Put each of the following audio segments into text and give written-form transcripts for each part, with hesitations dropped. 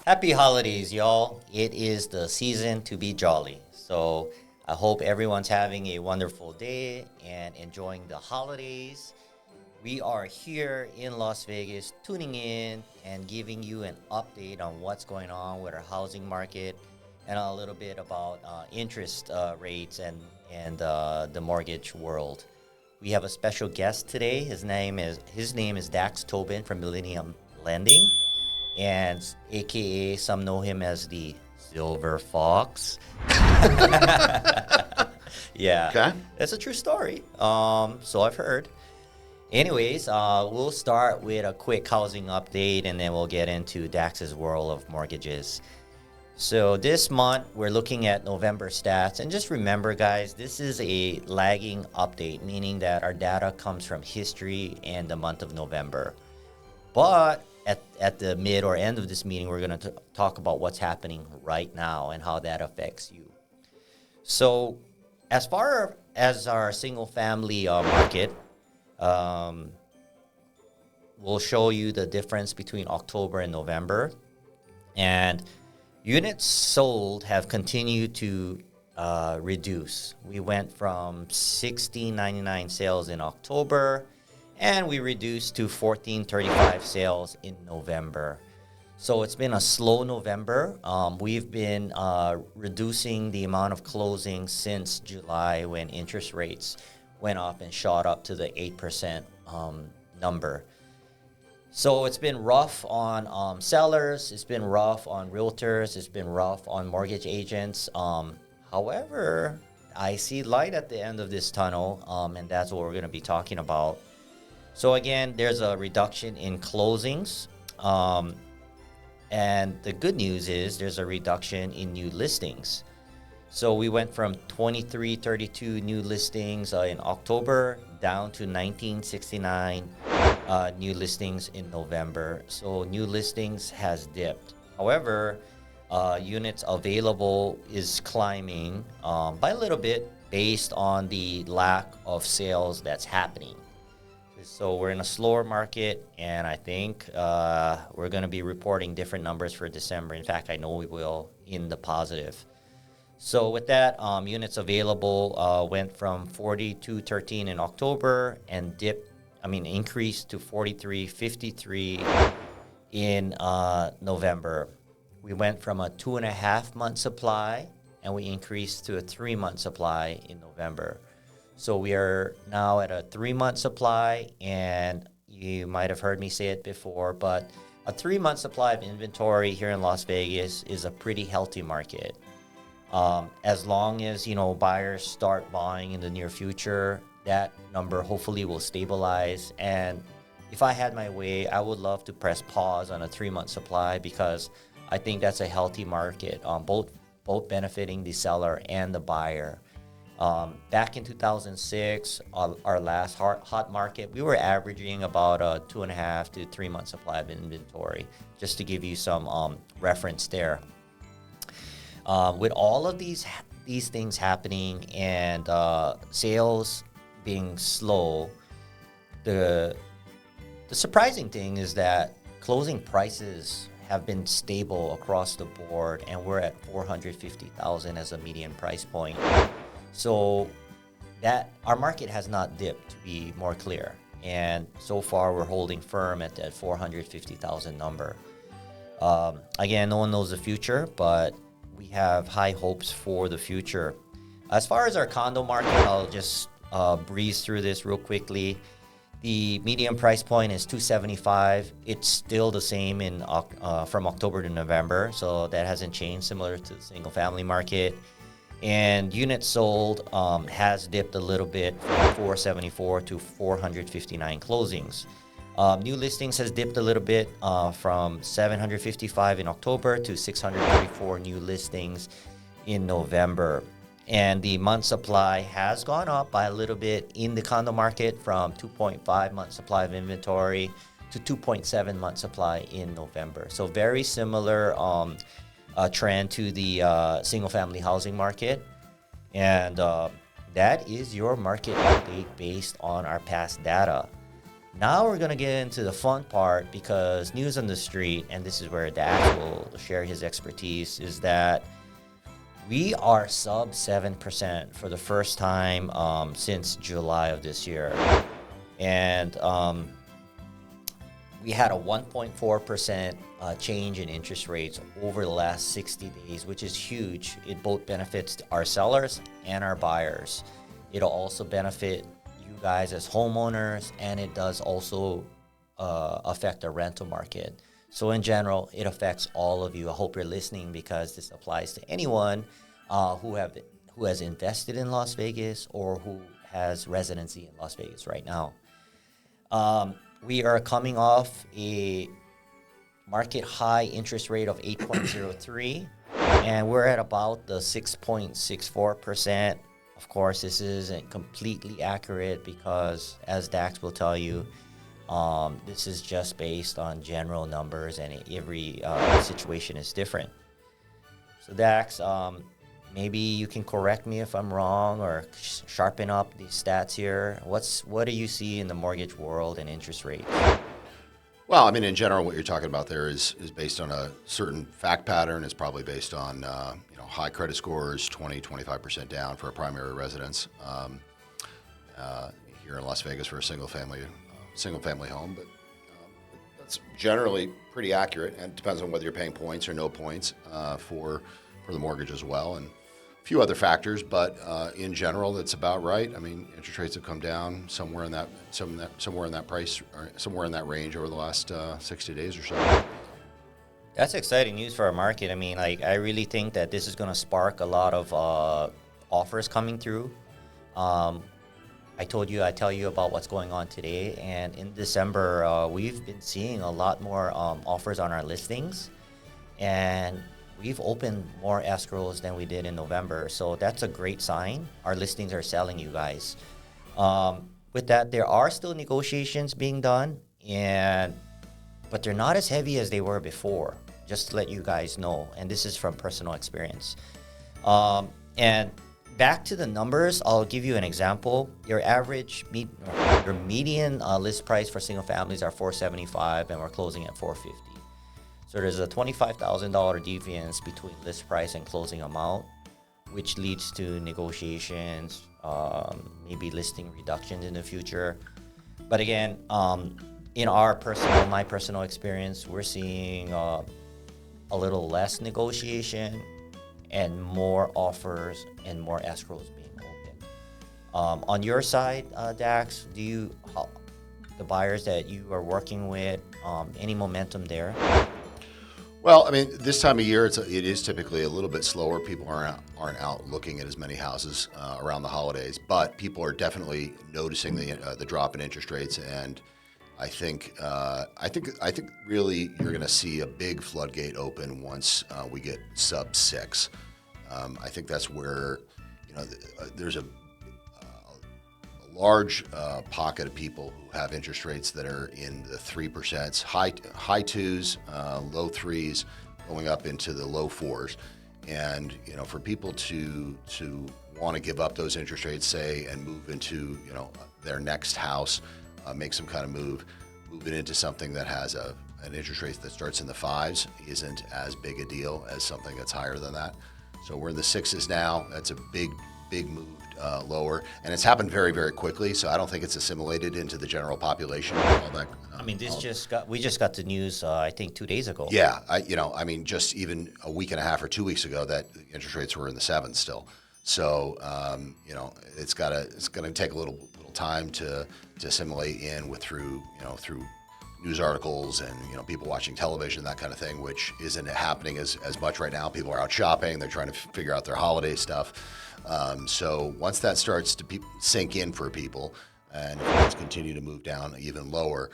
Happy holidays, y'all. It is the season to be jolly. So I hope everyone's having a wonderful day and enjoying the holidays. We are here in Las Vegas tuning in and giving you an update on what's going on with our housing market and a little bit about interest rates and the mortgage world. We have a special guest today. His name is Dax Tobin from Millennium Lending, and AKA some know him as the Silver Fox. Yeah, Okay. that's a true story. So I've heard. Anyways, we'll start with a quick housing update, and then we'll get into Dax's world of mortgages. So this month, we're looking at November stats. And just remember, guys, this is a lagging update, meaning that our data comes from history and the month of November. But at the mid or end of this meeting, we're going to talk about what's happening right now and how that affects you. So as far as our single-family market, we'll show you the difference between October and November. And units sold have continued to reduce. We went from 1699 sales in October, and we reduced to 1435 sales in November. So it's been a slow November. We've been reducing the amount of closings since July when interest rates went up and shot up to the 8% number. So it's been rough on sellers, it's been rough on realtors, it's been rough on mortgage agents. However, I see light at the end of this tunnel, and that's what we're going to be talking about. So again, there's a reduction in closings, and the good news is there's a reduction in new listings. So we went from 2332 new listings in October down to 1969 new listings in November. So new listings has dipped. However, units available is climbing by a little bit based on the lack of sales that's happening. So we're in a slower market, and I think we're going to be reporting different numbers for December. In fact, I know we will in the positive. So with that, units available went from 4213 in October and increased to 4353 in November. We went from a 2.5-month supply, and we increased to a 3-month supply in November. So we are now at a 3-month supply, and you might have heard me say it before, but a 3-month supply of inventory here in Las Vegas is a pretty healthy market. As long as, buyers start buying in the near future, that number hopefully will stabilize. And if I had my way, I would love to press pause on a 3-month supply because I think that's a healthy market, both benefiting the seller and the buyer. Back in 2006, our last hot market, we were averaging about a 2.5 to 3-month supply of inventory, just to give you some reference there. With all of these things happening and sales being slow, the surprising thing is that closing prices have been stable across the board, and we're at $450,000 as a median price point. So that our market has not dipped, to be more clear. And so far, we're holding firm at that $450,000 number. Again, no one knows the future, but we have high hopes for the future. As far as our condo market, I'll just breeze through this real quickly. The median price point is $275,000. It's still the same from October to November, so that hasn't changed, similar to the single-family market. And units sold has dipped a little bit from 474 to 459 closings. New listings has dipped a little bit from 755 in October to 634 new listings in November. And the month supply has gone up by a little bit in the condo market from 2.5 month supply of inventory to 2.7 month supply in November. So very similar trend to the single-family housing market. And that is your market update based on our past data. Now we're going to get into the fun part, because news on the street, and this is where Dax will share his expertise, is that we are sub 7% for the first time since July of this year. And we had a 1.4% change in interest rates over the last 60 days, which is huge. It both benefits our sellers and our buyers. It'll also benefit you guys as homeowners, and it does also affect the rental market. So in general, it affects all of you. I hope you're listening, because this applies to anyone who has invested in Las Vegas or who has residency in Las Vegas right now. We are coming off a market high interest rate of 8.03, and we're at about the 6.64%. Of course, this isn't completely accurate, because, as Dax will tell you, this is just based on general numbers, and every situation is different. So Dax, maybe you can correct me if I'm wrong, or sharpen up these stats here. What do you see in the mortgage world and interest rates? Well, I mean, in general, what you're talking about there is based on a certain fact pattern. It's probably based on high credit scores, 20-25% down for a primary residence here in Las Vegas for a single family home. But that's generally pretty accurate, and it depends on whether you're paying points or no points for the mortgage as well, and a few other factors. But in general, that's about right. I mean, interest rates have come down somewhere in that price, or somewhere in that range over the last 60 days or so. That's exciting news for our market. I mean, I really think that this is going to spark a lot of offers coming through. I tell you about what's going on today, and in December, we've been seeing a lot more offers on our listings, and we've opened more escrows than we did in November. So that's a great sign. Our listings are selling, you guys. With that, there are still negotiations being done, but they're not as heavy as they were before, just to let you guys know. And this is from personal experience. And back to the numbers, I'll give you an example. Your median list price for single families are $475, and we're closing at $450. So there's a $25,000 deviance between list price and closing amount, which leads to negotiations, maybe listing reductions in the future. But again, in my personal experience, we're seeing a little less negotiation and more offers and more escrows being opened. On your side, Dax, the buyers that you are working with, any momentum there? Well, I mean, this time of year, it is typically a little bit slower. People aren't out looking at as many houses around the holidays, but people are definitely noticing the drop in interest rates, and I think really you're going to see a big floodgate open once we get sub 6. I think that's where there's a large pocket of people who have interest rates that are in the 3%, high 2s, low 3s, going up into the low 4s. And for people to want to give up those interest rates, say, and move into their next house, make some kind of move it into something that has an interest rate that starts in the 5s isn't as big a deal as something that's higher than that. So we're in the 6s now. That's a big move lower, and it's happened very, very quickly. So I don't think it's assimilated into the general population. All that. I mean, we just got the news. I think 2 days ago. Yeah, I mean, just even a week and a half or 2 weeks ago, that interest rates were in the 7s still. So it's going to take a little time to assimilate in through news articles and people watching television, that kind of thing, which isn't happening as much right now. People are out shopping, they're trying to figure out their holiday stuff. So once that starts to sink in for people, and if rates continue to move down even lower,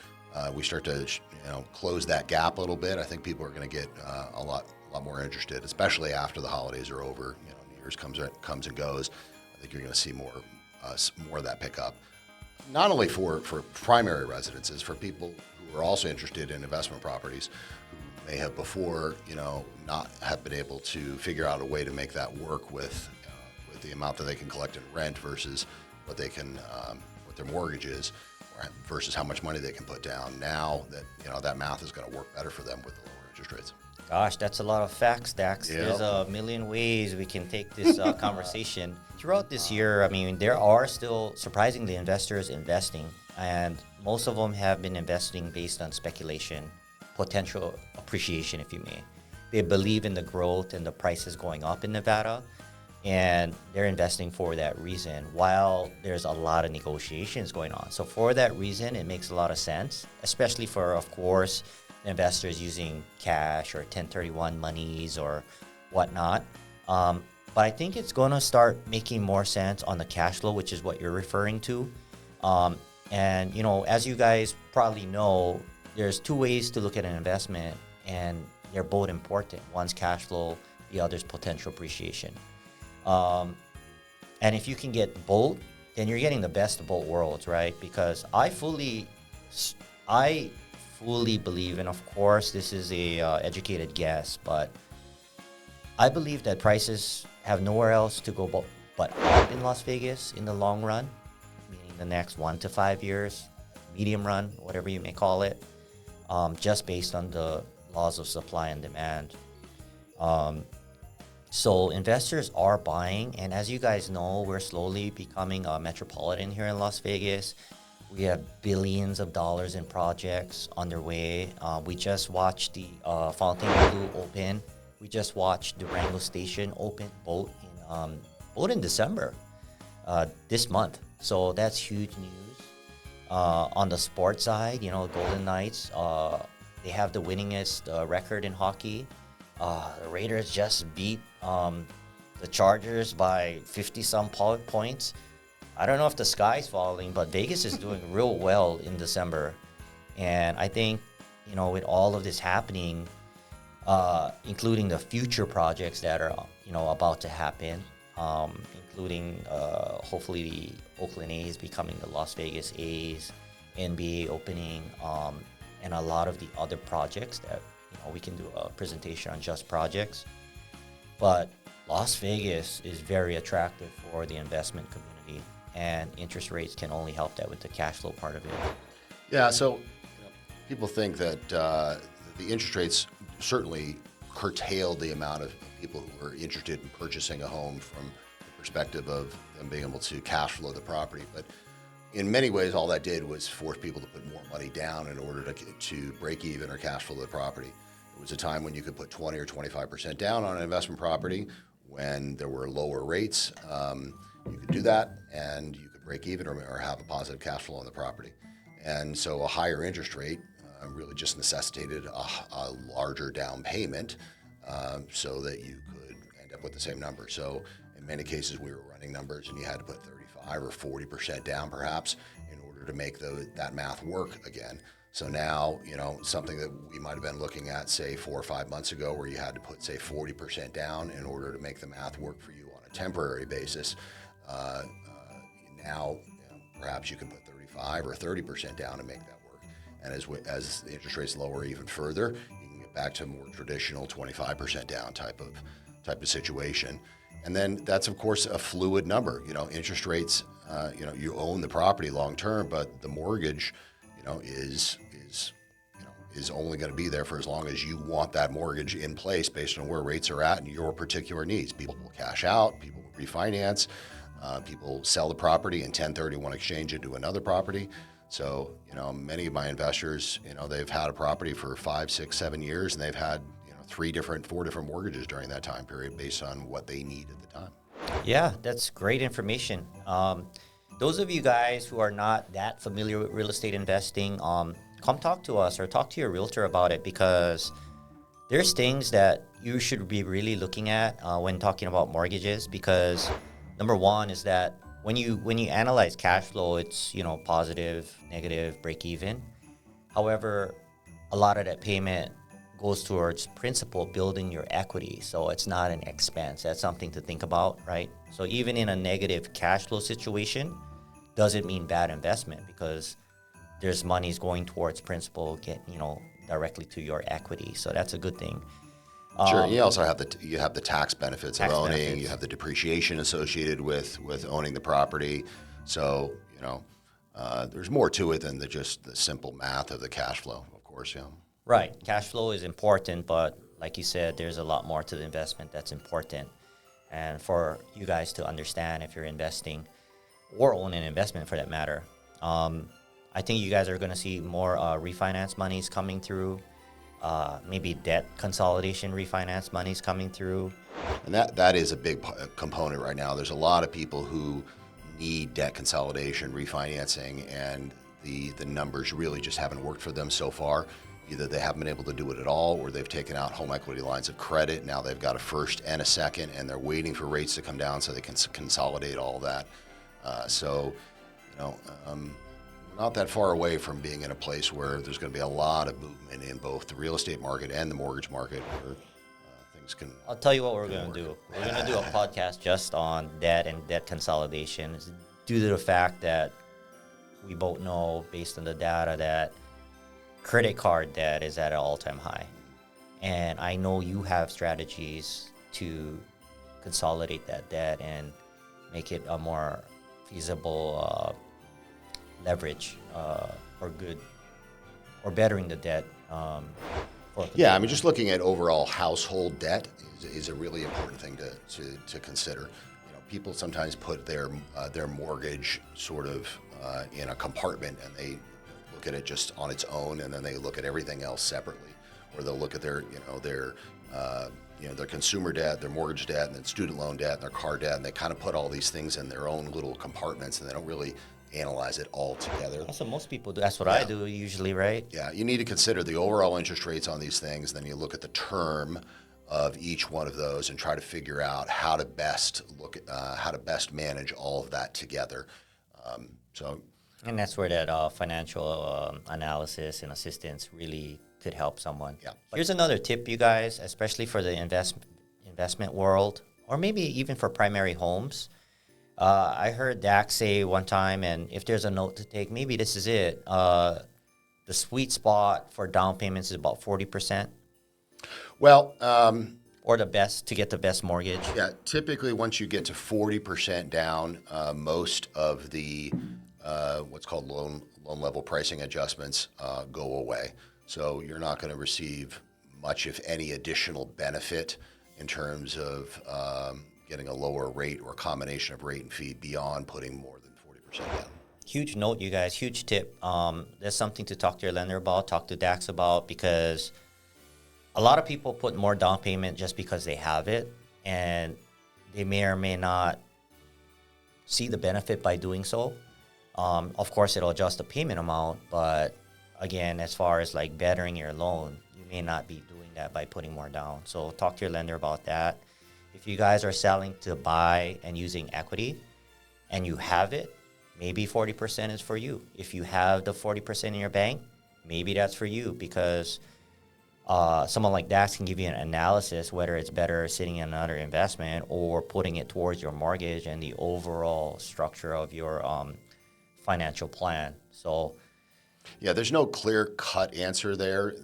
we start to close that gap a little bit. I think people are going to get a lot more interested, especially after the holidays are over. New Year's comes and goes. I think you're going to see more of that pick up. Not only for primary residences, for people who are also interested in investment properties, who may have before not have been able to figure out a way to make that work with the amount that they can collect in rent versus what they can what their mortgage is versus how much money they can put down. Now that, that math is going to work better for them with the lower interest rates. Gosh, that's a lot of facts, Dax. Yep. There's a million ways we can take this conversation. Throughout this year, I mean, there are still, surprisingly, investors investing, and most of them have been investing based on speculation, potential appreciation, if you may. They believe in the growth and the prices going up in Nevada, and they're investing for that reason, while there's a lot of negotiations going on. So for that reason, it makes a lot of sense, especially for, of course, investors using cash or 1031 monies or whatnot. But I think it's going to start making more sense on the cash flow, which is what you're referring to. And, as you guys probably know, there's two ways to look at an investment, and they're both important. One's cash flow, the other's potential appreciation. And if you can get both, then you're getting the best of both worlds, right? Because I fully believe, and of course this is a educated guess, but I believe that prices have nowhere else to go but up in Las Vegas in the long run, meaning the next 1 to 5 years, medium run, whatever you may call it, just based on the laws of supply and demand. So investors are buying, and as you guys know, we're slowly becoming a metropolitan here in Las Vegas. We have billions of dollars in projects underway. We just watched the Fontainebleau open. We just watched Durango Station open, both in December this month. So that's huge news. On the sports side, Golden Knights, they have the winningest record in hockey. The Raiders just beat the Chargers by 50-some points. I don't know if the sky's falling, but Vegas is doing real well in December. And I think, with all of this happening, including the future projects that are, about to happen, including hopefully the Oakland A's becoming the Las Vegas A's, NBA opening, and a lot of the other projects that, we can do a presentation on just projects. But Las Vegas is very attractive for the investment community, and interest rates can only help that with the cash flow part of it. Yeah, so people think that the interest rates certainly curtailed the amount of people who are interested in purchasing a home from the perspective of them being able to cash flow the property. But in many ways, all that did was force people to put more money down in order to break even or cash flow the property. It was a time when you could put 20 or 25% down on an investment property when there were lower rates. You could do that, and you could break even or have a positive cash flow on the property. And so a higher interest rate really just necessitated a larger down payment so that you could end up with the same number. So in many cases, we were running numbers, and you had to put 35 or 40% down perhaps in order to make that math work again. So now, something that we might have been looking at, say, 4 or 5 months ago, where you had to put, say, 40% down in order to make the math work for you on a temporary basis. Now, perhaps you can put 35 or 30% down and make that work. And as the interest rates lower even further, you can get back to a more traditional 25% down type of situation. And then that's, of course, a fluid number. Interest rates, you own the property long term, but the mortgage, is only going to be there for as long as you want that mortgage in place based on where rates are at and your particular needs. People will cash out, people will refinance, people sell the property and 1031 exchange it to another property. So, many of my investors, they've had a property for 5, 6, 7 years, and they've had, 4 different mortgages during that time period based on what they need at the time. Yeah, that's great information. Those of you guys who are not that familiar with real estate investing, come talk to us or talk to your realtor about it, because there's things that you should be really looking at when talking about mortgages. Because number one is that when you analyze cash flow, it's positive, negative, break even. However, a lot of that payment goes towards principal, building your equity. So it's not an expense. That's something to think about, right? So even in a negative cash flow situation, doesn't mean bad investment, because there's monies going towards principal, directly to your equity. So that's a good thing. Sure. You also have the tax benefits of owning. Benefits. You have the depreciation associated with owning the property. So there's more to it than just the simple math of the cash flow, of course. Yeah. Right. Cash flow is important, but like you said, there's a lot more to the investment that's important. And for you guys to understand if you're investing or own an investment for that matter, I think you guys are going to see more refinance monies coming through, maybe debt consolidation refinance monies coming through. And that is a big component right now. There's a lot of people who need debt consolidation, refinancing, and the numbers really just haven't worked for them so far. Either they haven't been able to do it at all, or they've taken out home equity lines of credit. Now they've got a first and a second, and they're waiting for rates to come down so they can consolidate all that. We're not that far away from being in a place where there's going to be a lot of movement in both the real estate market and the mortgage market, where things can. I'll tell you what we're going to do. We're going to do a podcast just on debt and debt consolidation, due to the fact that we both know, based on the data, that credit card debt is at an all-time high. And I know you have strategies to consolidate that debt and make it a more feasible leverage or good or bettering the debt. Yeah, I mean, just looking at overall household debt is a really important thing to consider. People sometimes put their mortgage sort of in a compartment, and they look at it just on its own, and then they look at everything else separately, or they'll look at their consumer debt, their mortgage debt, and then student loan debt, and their car debt, and they kind of put all these things in their own little compartments, and they don't really analyze it all together. That's what most people do. That's what I do usually, right? Yeah, you need to consider the overall interest rates on these things, then you look at the term of each one of those and try to figure out how to best manage all of that together. And that's where that financial analysis and assistance really could help someone. Yeah. Here's another tip, you guys, especially for the investment world, or maybe even for primary homes. I heard Dax say one time, and if there's a note to take, maybe this is it. The sweet spot for down payments is about 40%. Well, or the best to get the best mortgage. Yeah, typically once you get to 40% down, most of the what's called loan level pricing adjustments go away. So you're not going to receive much, if any, additional benefit in terms of getting a lower rate or a combination of rate and fee beyond putting more than 40% down. Huge note, you guys. Huge tip. There's something to talk to your lender about, talk to Dax about, because a lot of people put more down payment just because they have it, and they may or may not see the benefit by doing so. Of course, it'll adjust the payment amount, but again, as far as like bettering your loan, you may not be doing that by putting more down. So talk to your lender about that. If you guys are selling to buy and using equity and you have it, maybe 40% is for you. If you have the 40% in your bank, maybe that's for you, because someone like Dax can give you an analysis whether it's better sitting in another investment or putting it towards your mortgage and the overall structure of your financial plan. So, yeah, there's no clear-cut answer there.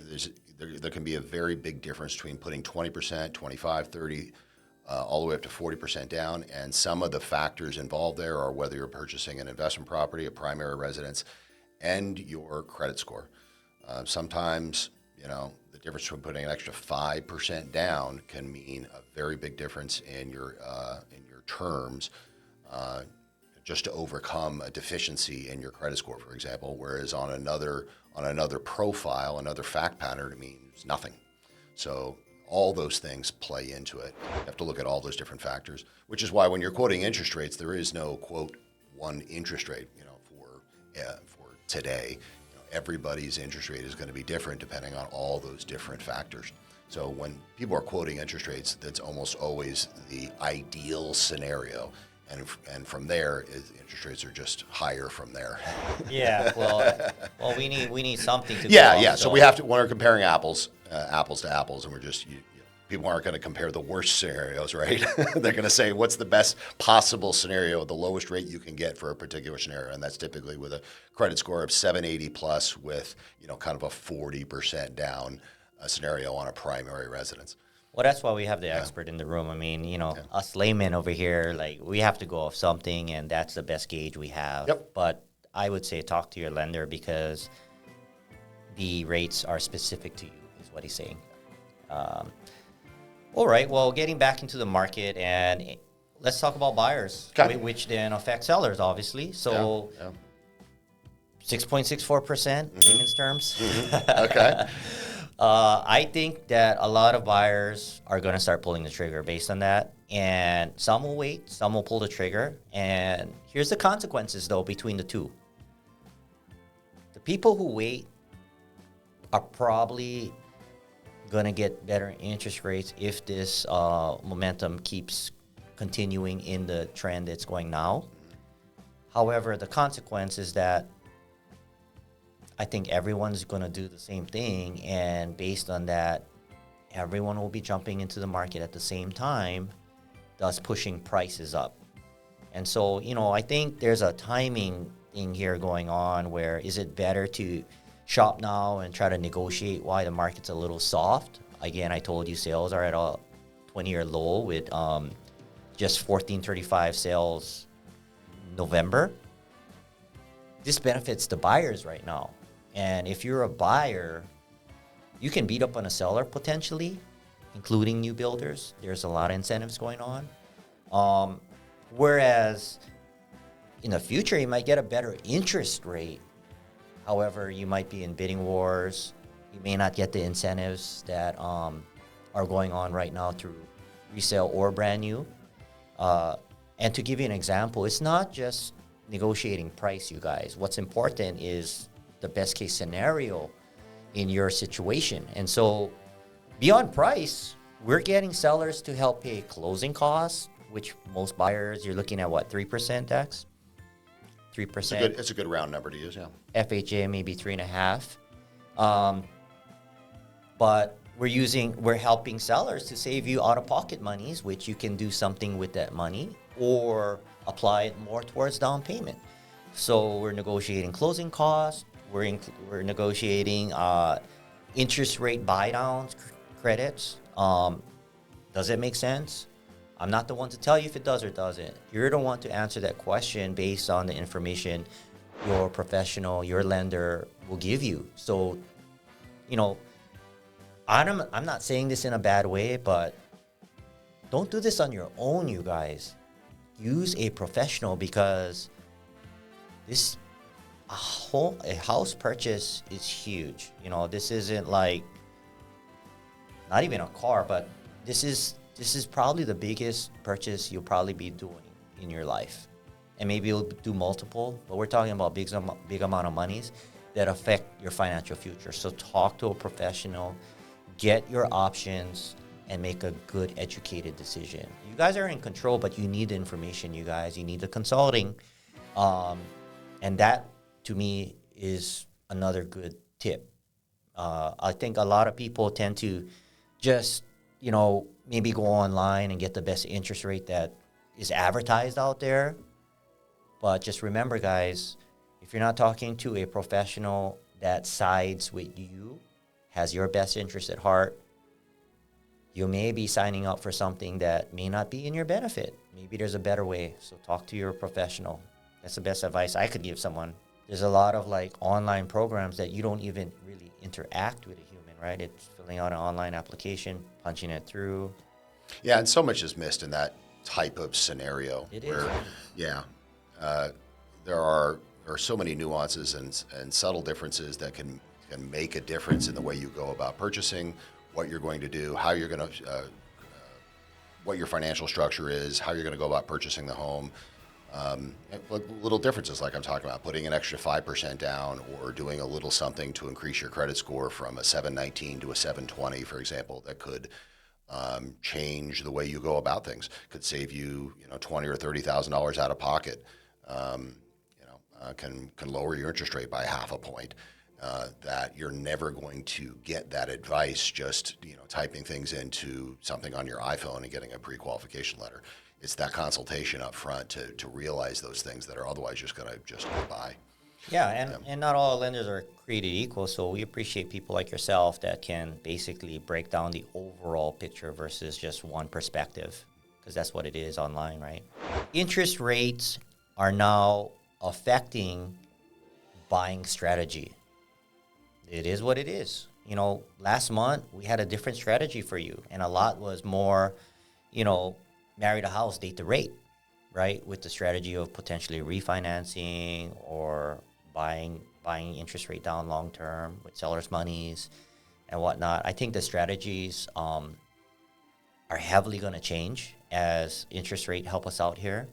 There can be a very big difference between putting 20%, 25, 30, all the way up to 40% down, and some of the factors involved there are whether you're purchasing an investment property, a primary residence, and your credit score. Sometimes, the difference between putting an extra 5% down can mean a very big difference in your terms, just to overcome a deficiency in your credit score, for example. Whereas on another profile, another fact pattern, it means nothing. So all those things play into it. You have to look at all those different factors, which is why when you're quoting interest rates, there is no quote one interest rate. For today. Everybody's interest rate is going to be different depending on all those different factors. So when people are quoting interest rates, that's almost always the ideal scenario. And from there, interest rates are just higher from there. Yeah, well, we need something to. Yeah. So we have to, when we're comparing apples to apples, and we're just people aren't going to compare the worst scenarios, right? They're going to say, what's the best possible scenario, the lowest rate you can get for a particular scenario, and that's typically with a credit score of 780 plus, with kind of a 40% down scenario on a primary residence. Well, that's why we have the expert in the room. I mean, us laymen over here, like, we have to go off something, and that's the best gauge we have. Yep. But I would say talk to your lender because the rates are specific to you, is what he's saying. All right, well, getting back into the market, and let's talk about buyers, Okay. which then affect sellers, obviously. So 6.64% payments terms. Okay. I think that a lot of buyers are going to start pulling the trigger based on that. And some will wait, some will pull the trigger. And here's the consequences, though, between the two. The people who wait are probably going to get better interest rates if this momentum keeps continuing in the trend it's going now. However, the consequence is that I think everyone's going to do the same thing, and based on that, everyone will be jumping into the market at the same time, thus pushing prices up. And so, I think there's a timing thing here going on where is it better to shop now and try to negotiate why the market's a little soft? Again, I told you sales are at a 20-year low with just 1435 sales November. This benefits the buyers right now. And if you're a buyer, you can beat up on a seller potentially, including new builders. There's a lot of incentives going on. Whereas in the future, you might get a better interest rate. However, you might be in bidding wars. You may not get the incentives that are going on right now through resale or brand new. And to give you an example, it's not just negotiating price, you guys. What's important is the best case scenario in your situation. And so beyond price, we're getting sellers to help pay closing costs, which most buyers, you're looking at what, 3%, Dax? 3%. It's a good round number to use, yeah. FHA maybe 3.5. But we're helping sellers to save you out-of-pocket monies, which you can do something with that money or apply it more towards down payment. So we're negotiating closing costs. We're negotiating interest rate buy-downs, credits. Does it make sense? I'm not the one to tell you if it does or doesn't. You're the one to answer that question based on the information your professional, your lender will give you. So, I'm not saying this in a bad way, but don't do this on your own, you guys. Use a professional because a house purchase is huge. This isn't like, not even a car, but this is probably the biggest purchase you'll probably be doing in your life. And maybe you'll do multiple, but we're talking about big amount of monies that affect your financial future. So talk to a professional, get your options, and make a good educated decision. You guys are in control, but you need the information, you guys. You need the consulting. And that, to me, is another good tip. I think a lot of people tend to just, maybe go online and get the best interest rate that is advertised out there. But just remember, guys, if you're not talking to a professional that sides with you, has your best interest at heart, you may be signing up for something that may not be in your benefit. Maybe there's a better way. So talk to your professional. That's the best advice I could give someone. There's a lot of online programs that you don't even really interact with a human, right? It's filling out an online application, punching it through. Yeah, and so much is missed in that type of scenario. It is. Yeah, there are so many nuances and subtle differences that can make a difference in the way you go about purchasing, what you're going to do, how you're going to, what your financial structure is, how you're going to go about purchasing the home. Little differences like I'm talking about, putting an extra 5% down or doing a little something to increase your credit score from a 719 to a 720, for example, that could change the way you go about things. Could save you, $20,000 or $30,000 out of pocket. Can lower your interest rate by half a point. That you're never going to get that advice just typing things into something on your iPhone and getting a pre-qualification letter. It's that consultation up front to realize those things that are otherwise just going to go by. Yeah, and not all lenders are created equal, so we appreciate people like yourself that can basically break down the overall picture versus just one perspective, because that's what it is online, right? Interest rates are now affecting buying strategy. It is what it is. You know, last month we had a different strategy for you, and a lot was more, you know, marry the house, date the rate, right? With the strategy of potentially refinancing or buying interest rate down long term with sellers' monies and whatnot. I think the strategies are heavily going to change as interest rate help us out here.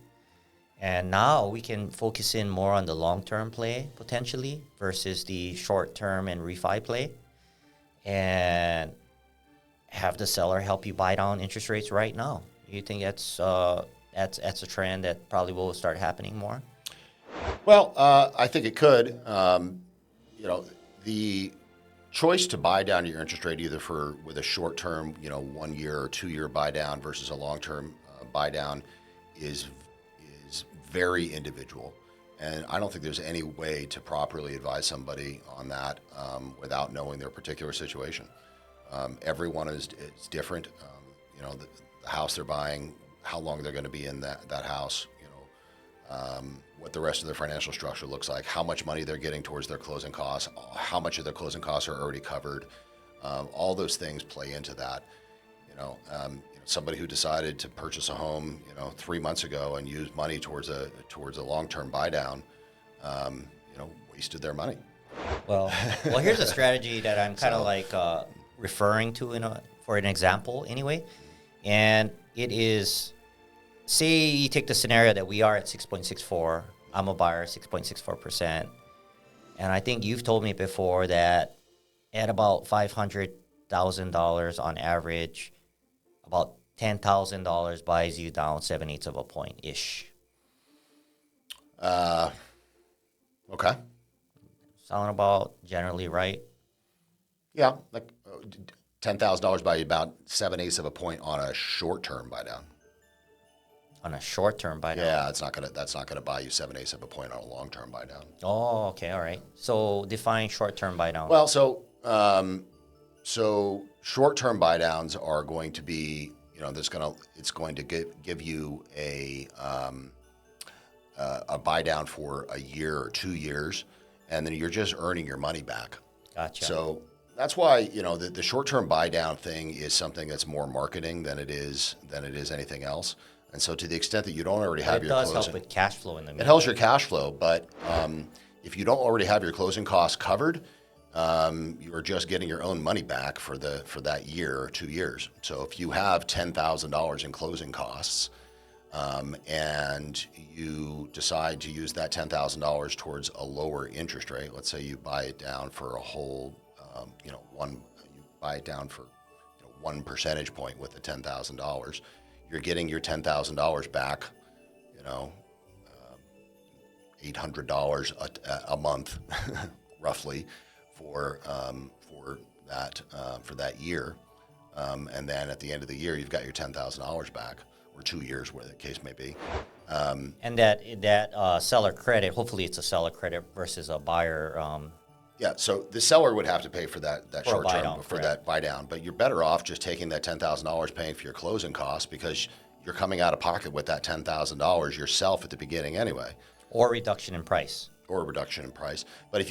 And now we can focus in more on the long-term play potentially versus the short-term and refi play, and have the seller help you buy down interest rates right now. You think that's a trend that probably will start happening more? Well, I think it could. You know, the choice to buy down your interest rate either with a short-term, 1 year or 2 year buy down versus a long-term buy down is very individual, and I don't think there's any way to properly advise somebody on that without knowing their particular situation. Everyone is different. The house they're buying, how long they're going to be in that house, what the rest of their financial structure looks like, how much money they're getting towards their closing costs, how much of their closing costs are already covered. All those things play into that. Somebody who decided to purchase a home, 3 months ago and use money towards a long-term buy down, wasted their money. Well, here's a strategy that I'm kind of referring to for an example anyway. And it is, say you take the scenario that we are at 6.64, I'm a buyer, 6.64%. And I think you've told me before that at about $500,000 on average, about $10,000 buys you down 7/8 of a point-ish. Okay. Sound about generally right? Yeah, like $10,000 buy you about 7/8 of a point on a short-term buy down. On a short-term buy down? Yeah, that's not gonna buy you 7/8 of a point on a long-term buy down. Oh, okay, all right. So define short-term buy down. Well, so short-term buy downs are going to be, it's going to give you a buy down for a year or 2 years, and then you're just earning your money back. Gotcha. So that's why, the short-term buy down thing is something that's more marketing than it is anything else. And so to the extent that you don't already have your closing, it does help with cash flow in the it helps your cash flow, but if you don't already have your closing costs covered, you are just getting your own money back for that year or 2 years. So if you have $10,000 in closing costs, and you decide to use that $10,000 towards a lower interest rate, let's say you buy it down for a whole, you buy it down for 1 percentage point with the $10,000, you're getting your $10,000 back, $800 a month, roughly, for that year, and then at the end of the year, you've got your $10,000 back, or 2 years, whatever the case may be. And that seller credit, hopefully it's a seller credit versus a buyer. Yeah, so the seller would have to pay for that short term, for correct. that buy down, but you're better off just taking that $10,000 paying for your closing costs, because you're coming out of pocket with that $10,000 yourself at the beginning anyway. Or reduction in price. Or a reduction in price. But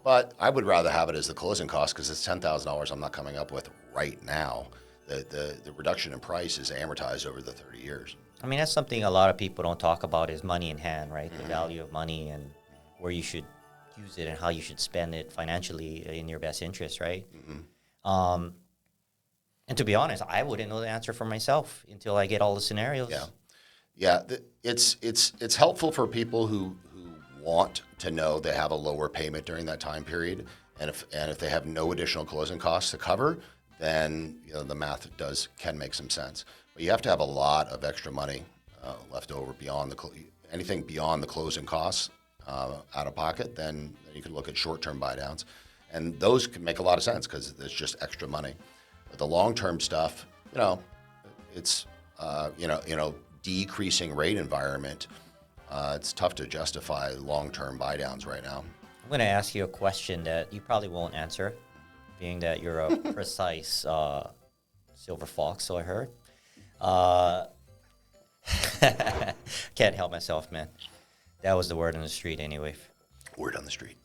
but I would rather have it as the closing cost, because it's $10,000 I'm not coming up with right now. The reduction in price is amortized over the 30 years. I mean, that's something a lot of people don't talk about, is money in hand, right? Mm-hmm. The value of money and where you should use it and how you should spend it financially in your best interest, right? Mm-hmm. And to be honest, I wouldn't know the answer for myself until I get all the scenarios. Yeah. It's helpful for people who want to know they have a lower payment during that time period, and if they have no additional closing costs to cover, then the math can make some sense. But you have to have a lot of extra money left over beyond anything beyond the closing costs out of pocket. Then you can look at short-term buy downs, and those can make a lot of sense because it's just extra money. But the long-term stuff, it's decreasing rate environment. It's tough to justify long-term buy downs right now. I'm going to ask you a question that you probably won't answer, being that you're a precise silver fox, so I heard. Can't help myself, man. That was the word on the street anyway. Word on the street.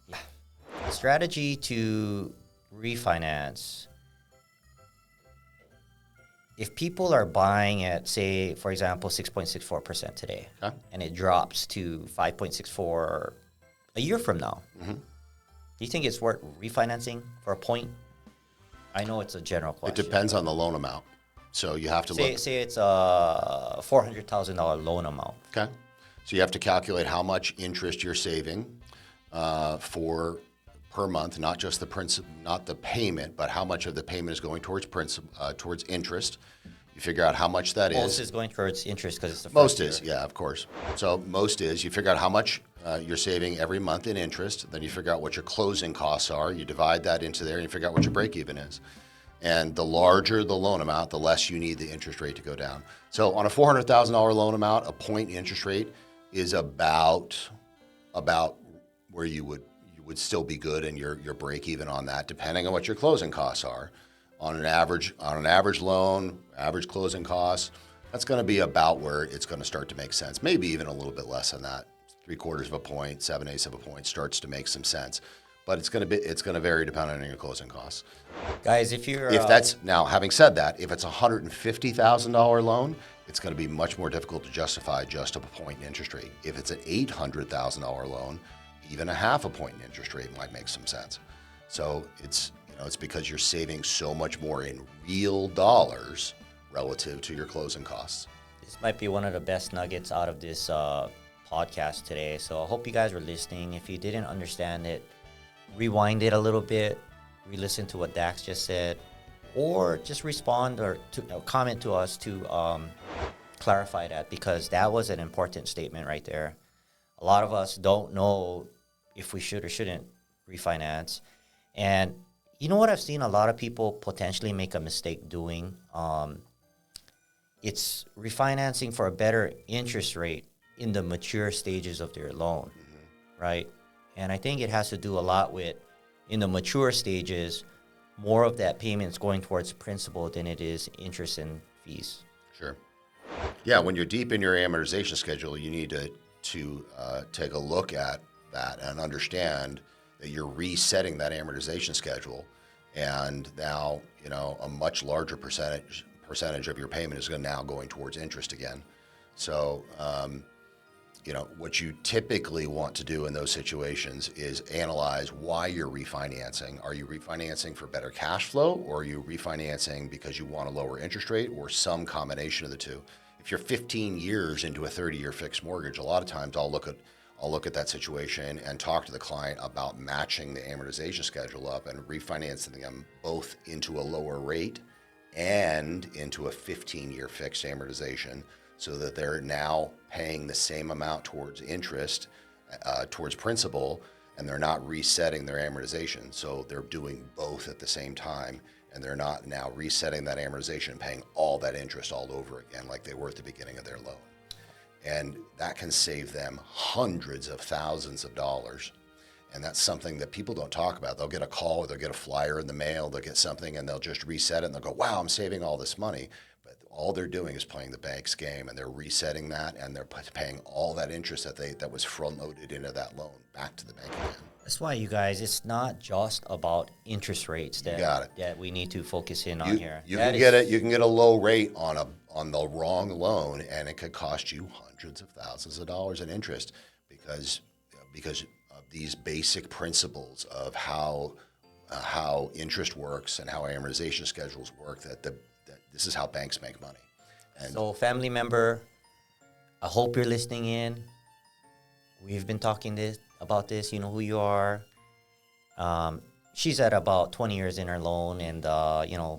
Strategy to refinance. If people are buying at, say, for example, 6.64% today, Okay. and it drops to 5.64 a year from now, Mm-hmm. do you think it's worth refinancing for a point? I know it's a general It question. depends on the loan amount. So you have to look. Say it's a $400,000 loan amount. Okay. So you have to calculate how much interest you're saving for per month, not just the principal, not the payment, but how much of the payment is going towards towards interest. You figure out how much that is. Most is going towards interest because it's the first Most year. is, yeah, of course. So most is, you figure out how much you're saving every month in interest. Then you figure out what your closing costs are. You divide that into there and you figure out what your break even is. And the larger the loan amount, the less you need the interest rate to go down. So on a $400,000 loan amount, a point interest rate is about where you would still be good and your break even on that, depending on what your closing costs are. On an average loan, average closing costs, that's going to be about where it's going to start to make sense. Maybe even a little bit less than that. 3/4 of a point, 7/8 of a point starts to make some sense. But it's going to vary depending on your closing costs. Guys, if you're Now, having said that, if it's a $150,000 loan, it's going to be much more difficult to justify just a point in interest rate. If it's an $800,000 loan, even a half a point in interest rate might make some sense. So it's because you're saving so much more in real dollars relative to your closing costs. this might be one of the best nuggets out of this podcast today. So I hope you guys were listening. If you didn't understand it, rewind it a little bit, re-listen to what Dax just said, or just respond or comment to us to clarify that, because that was an important statement right there. A lot of us don't know if we should or shouldn't refinance. And you know what I've seen a lot of people potentially make a mistake doing? It's refinancing for a better interest rate in the mature stages of their loan, right? And I think it has to do a lot with, in the mature stages, more of that payment is going towards principal than it is interest and fees. Sure. Yeah, when you're deep in your amortization schedule, you need to take a look at that and understand that you're resetting that amortization schedule, and now a much larger percentage of your payment is now going towards interest again. So what you typically want to do in those situations is analyze why you're refinancing. Are you refinancing for better cash flow, or are you refinancing because you want a lower interest rate, or some combination of the two? If you're 15 years into a 30-year fixed mortgage, a lot of times I'll look at that situation and talk to the client about matching the amortization schedule up and refinancing them both into a lower rate and into a 15-year fixed amortization, so that they're now paying the same amount towards interest, towards principal, and they're not resetting their amortization. So they're doing both at the same time, and they're not now resetting that amortization and paying all that interest all over again like they were at the beginning of their loan. And that can save them hundreds of thousands of dollars. And that's something that people don't talk about. They'll get a call, or they'll get a flyer in the mail, they'll get something, and they'll just reset it, and they'll go, wow, I'm saving all this money. But all they're doing is playing the bank's game, and they're resetting that, and they're paying all that interest that was front-loaded into that loan back to the bank again. That's why, you guys, it's not just about interest rates that we need to focus in on here. You can get a low rate on the wrong loan, and it could cost you hundreds of thousands of dollars in interest because of these basic principles of how interest works and how amortization schedules work. That this is how banks make money. And so, family member, I hope you're listening in. We've been talking about this. You know who you are. She's at about 20 years in her loan, and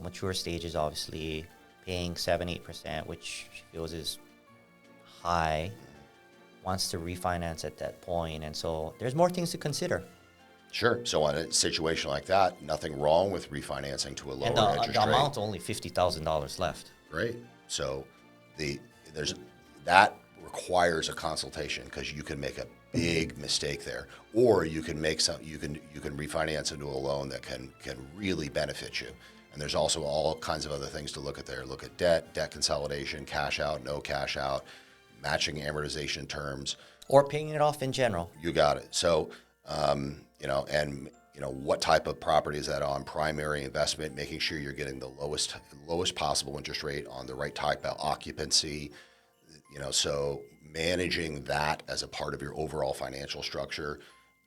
mature stages, obviously paying 7-8%, which she feels is high. Wants to refinance at that point, and so there's more things to consider. Sure. So in a situation like that, nothing wrong with refinancing to a lower And interest rate. the amount's only $50,000 left. Great. So that requires a consultation, because you can make a big mistake there, or you can refinance into a loan that can really benefit you. And there's also all kinds of other things to look at there. Look at debt consolidation, cash out, no cash out, matching amortization terms, or paying it off in general. You got it. So what type of property is that on, primary investment, making sure you're getting the lowest possible interest rate on the right type of occupancy, so managing that as a part of your overall financial structure.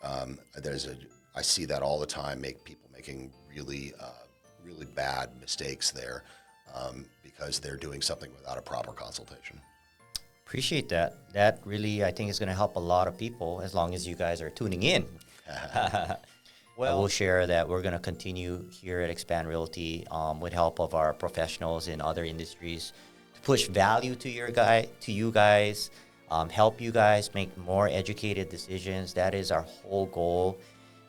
I see that all the time, people making really bad mistakes there because they're doing something without a proper consultation. Appreciate that. That really, I think, is going to help a lot of people as long as you guys are tuning in. I will share that we're going to continue here at Expand Realty with help of our professionals in other industries to push value to you guys, help you guys make more educated decisions. That is our whole goal.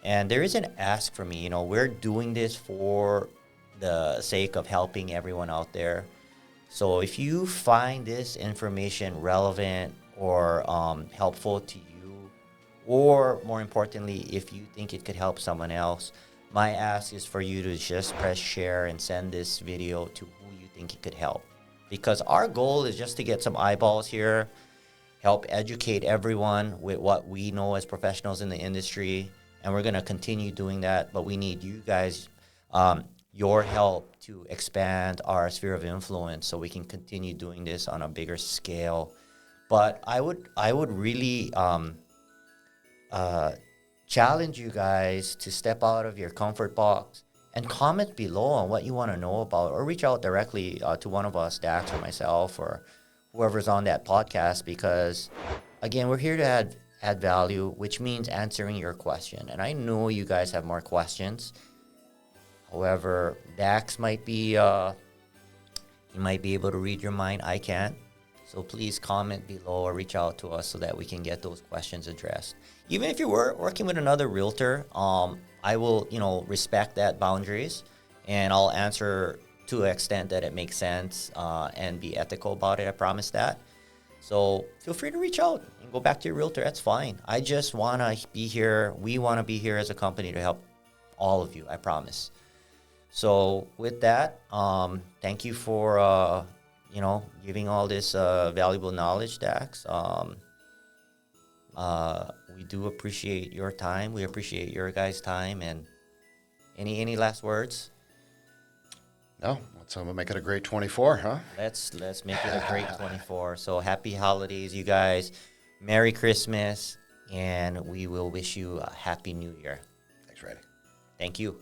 And there is an ask for me. We're doing this for the sake of helping everyone out there. So if you find this information relevant or helpful to you, or more importantly, if you think it could help someone else, my ask is for you to just press share and send this video to who you think it could help. Because our goal is just to get some eyeballs here, help educate everyone with what we know as professionals in the industry, and we're going to continue doing that. But we need you guys, your help to expand our sphere of influence so we can continue doing this on a bigger scale. But I would really challenge you guys to step out of your comfort box and comment below on what you want to know about, or reach out directly to one of us, Dax or myself, or whoever's on that podcast, because again, we're here to add value, which means answering your question. And I know you guys have more questions. However, Dax might be he might be able to read your mind. I can't. So please comment below or reach out to us so that we can get those questions addressed. Even if you were working with another realtor, I will, respect that boundaries, and I'll answer to an extent that it makes sense and be ethical about it. I promise that. So feel free to reach out and go back to your realtor. That's fine. I just want to be here. We want to be here as a company to help all of you. I promise. So with that, thank you for giving all this valuable knowledge, Dax. We do appreciate your time. We appreciate your guys' time. And any last words? No, let's make it a great 24, huh? Let's make it a great 24. So happy holidays, you guys. Merry Christmas, and we will wish you a happy New Year. Thanks, Randy. Thank you.